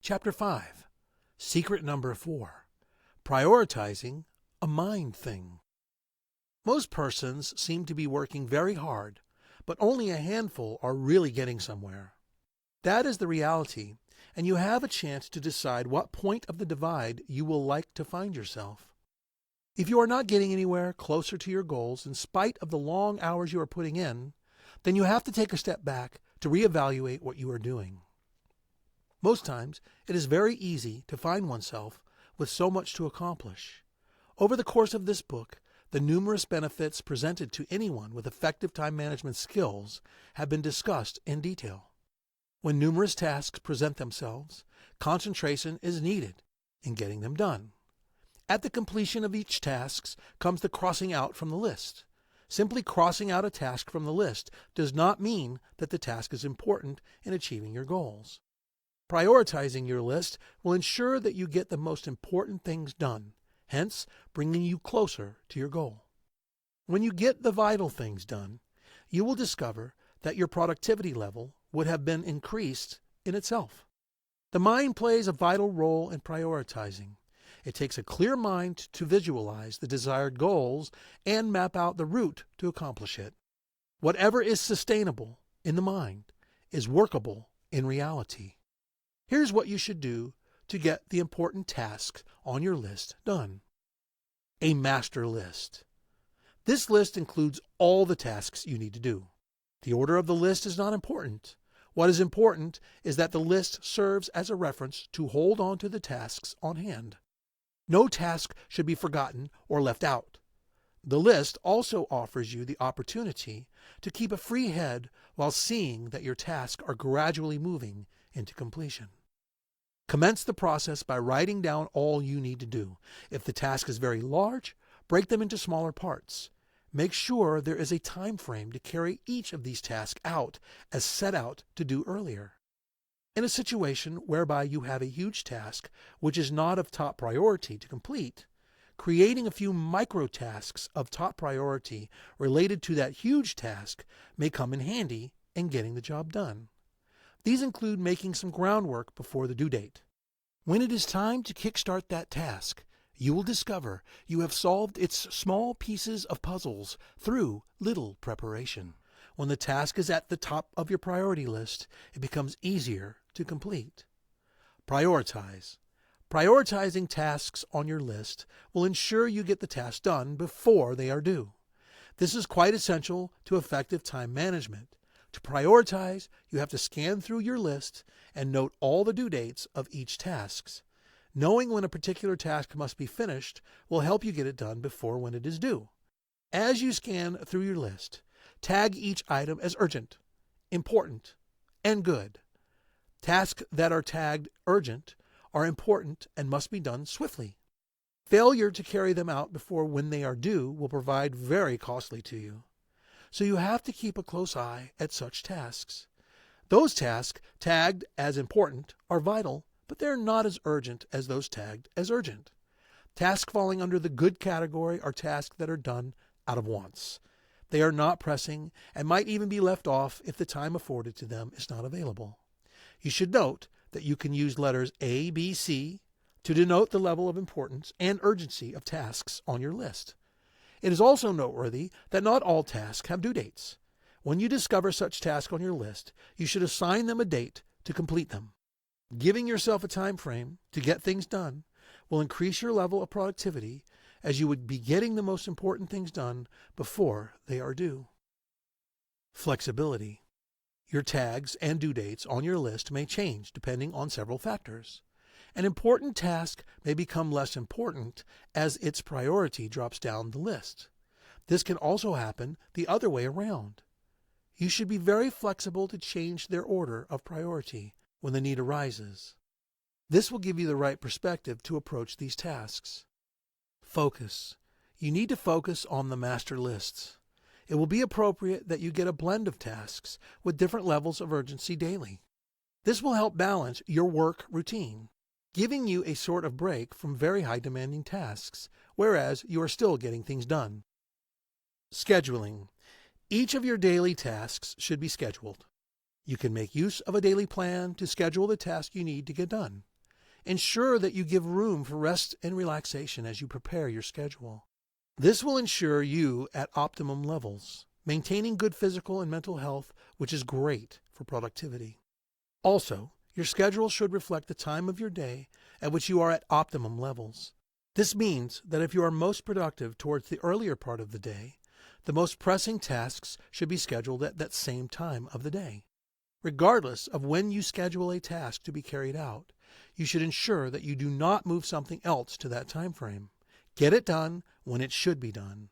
Chapter 5, Secret Number 4, Prioritizing a Mind Thing. Most persons seem to be working very hard, but only a handful are really getting somewhere. That is the reality, and you have a chance to decide what point of the divide you will like to find yourself. If you are not getting anywhere closer to your goals in spite of the long hours you are putting in, then you have to take a step back to reevaluate what you are doing. Most times, it is very easy to find oneself with so much to accomplish. Over the course of this book, the numerous benefits presented to anyone with effective time management skills have been discussed in detail. When numerous tasks present themselves, concentration is needed in getting them done. At the completion of each task comes the crossing out from the list. Simply crossing out a task from the list does not mean that the task is important in achieving your goals. Prioritizing your list will ensure that you get the most important things done, hence bringing you closer to your goal. When you get the vital things done, you will discover that your productivity level would have been increased in itself. The mind plays a vital role in prioritizing. It takes a clear mind to visualize the desired goals and map out the route to accomplish it. Whatever is sustainable in the mind is workable in reality. Here's what you should do to get the important tasks on your list done. A master list. This list includes all the tasks you need to do. The order of the list is not important. What is important is that the list serves as a reference to hold on to the tasks on hand. No task should be forgotten or left out. The list also offers you the opportunity to keep a free head while seeing that your tasks are gradually moving into completion. Commence the process by writing down all you need to do. If the task is very large, break them into smaller parts. Make sure there is a time frame to carry each of these tasks out as set out to do earlier. In a situation whereby you have a huge task which is not of top priority to complete, creating a few micro tasks of top priority related to that huge task may come in handy in getting the job done. These include making some groundwork before the due date. When it is time to kickstart that task, you will discover you have solved its small pieces of puzzles through little preparation. When the task is at the top of your priority list, it becomes easier to complete. Prioritize. Prioritizing tasks on your list will ensure you get the task done before they are due. This is quite essential to effective time management. To prioritize, you have to scan through your list and note all the due dates of each task. Knowing when a particular task must be finished will help you get it done before when it is due. As you scan through your list, tag each item as urgent, important, and good. Tasks that are tagged urgent are important and must be done swiftly. Failure to carry them out before when they are due will prove very costly to you. So you have to keep a close eye at such tasks. Those tasks tagged as important are vital, but they're not as urgent as those tagged as urgent. Tasks falling under the good category are tasks that are done out of wants. They are not pressing and might even be left off if the time afforded to them is not available. You should note that you can use letters A, B, C to denote the level of importance and urgency of tasks on your list. It is also noteworthy that not all tasks have due dates. When you discover such tasks on your list, you should assign them a date to complete them. Giving yourself a time frame to get things done will increase your level of productivity, as you would be getting the most important things done before they are due. Flexibility. Your tags and due dates on your list may change depending on several factors. An important task may become less important as its priority drops down the list. This can also happen the other way around. You should be very flexible to change their order of priority when the need arises. This will give you the right perspective to approach these tasks. Focus. You need to focus on the master lists. It will be appropriate that you get a blend of tasks with different levels of urgency daily. This will help balance your work routine, giving you a sort of break from very high demanding tasks, whereas you are still getting things done. Scheduling. Each of your daily tasks should be scheduled. You can make use of a daily plan to schedule the task you need to get done. Ensure that you give room for rest and relaxation as you prepare your schedule. This will ensure you at optimum levels, maintaining good physical and mental health, which is great for productivity. Also, your schedule should reflect the time of your day at which you are at optimum levels. This means that if you are most productive towards the earlier part of the day, the most pressing tasks should be scheduled at that same time of the day. Regardless of when you schedule a task to be carried out, you should ensure that you do not move something else to that time frame. Get it done when it should be done.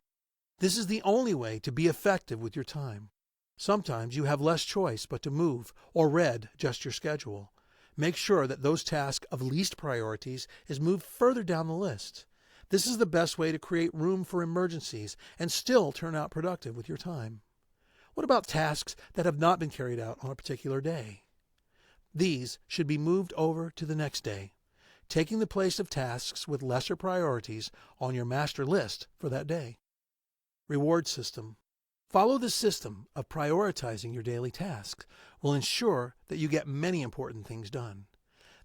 This is the only way to be effective with your time. Sometimes you have less choice but to move or adjust your schedule. Make sure that those tasks of least priorities is moved further down the list. This is the best way to create room for emergencies and still turn out productive with your time. What about tasks that have not been carried out on a particular day? These should be moved over to the next day, taking the place of tasks with lesser priorities on your master list for that day. Reward system. Follow the system of prioritizing your daily tasks will ensure that you get many important things done.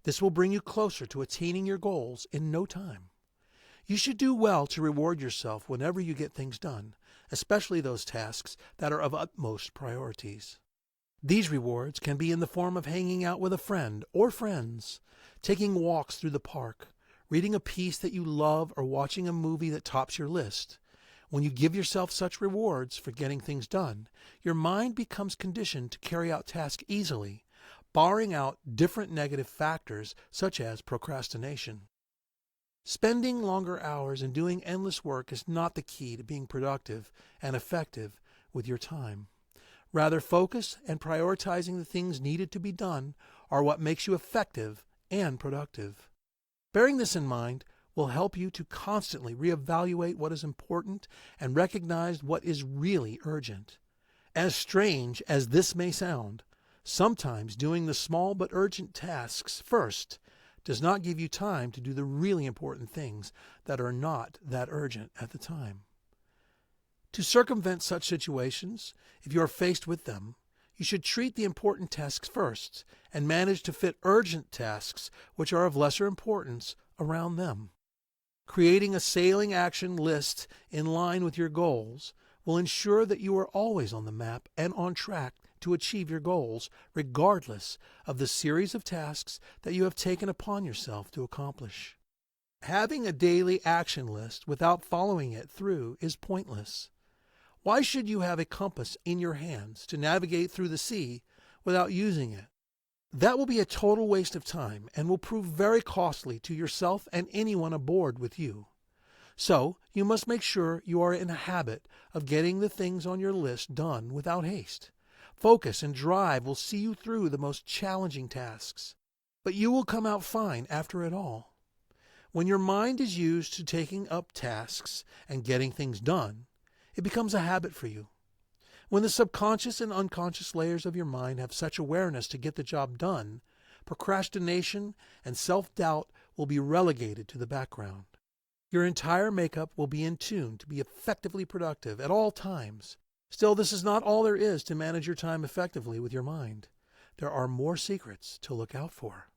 This will bring you closer to attaining your goals in no time. You should do well to reward yourself whenever you get things done, especially those tasks that are of utmost priorities. These rewards can be in the form of hanging out with a friend or friends, taking walks through the park, reading a piece that you love, or watching a movie that tops your list. When you give yourself such rewards for getting things done, your mind becomes conditioned to carry out tasks easily, barring out different negative factors such as procrastination. Spending longer hours and doing endless work is not the key to being productive and effective with your time. Rather, focus and prioritizing the things needed to be done are what makes you effective and productive. Bearing this in mind will help you to constantly reevaluate what is important and recognize what is really urgent. As strange as this may sound, sometimes doing the small but urgent tasks first does not give you time to do the really important things that are not that urgent at the time. To circumvent such situations, if you are faced with them, you should treat the important tasks first and manage to fit urgent tasks which are of lesser importance around them. Creating a sailing action list in line with your goals will ensure that you are always on the map and on track to achieve your goals, regardless of the series of tasks that you have taken upon yourself to accomplish. Having a daily action list without following it through is pointless. Why should you have a compass in your hands to navigate through the sea without using it? That will be a total waste of time and will prove very costly to yourself and anyone aboard with you. So, you must make sure you are in a habit of getting the things on your list done without haste. Focus and drive will see you through the most challenging tasks, but you will come out fine after it all. When your mind is used to taking up tasks and getting things done, it becomes a habit for you. When the subconscious and unconscious layers of your mind have such awareness to get the job done, procrastination and self-doubt will be relegated to the background. Your entire makeup will be in tune to be effectively productive at all times. Still, this is not all there is to manage your time effectively with your mind. There are more secrets to look out for.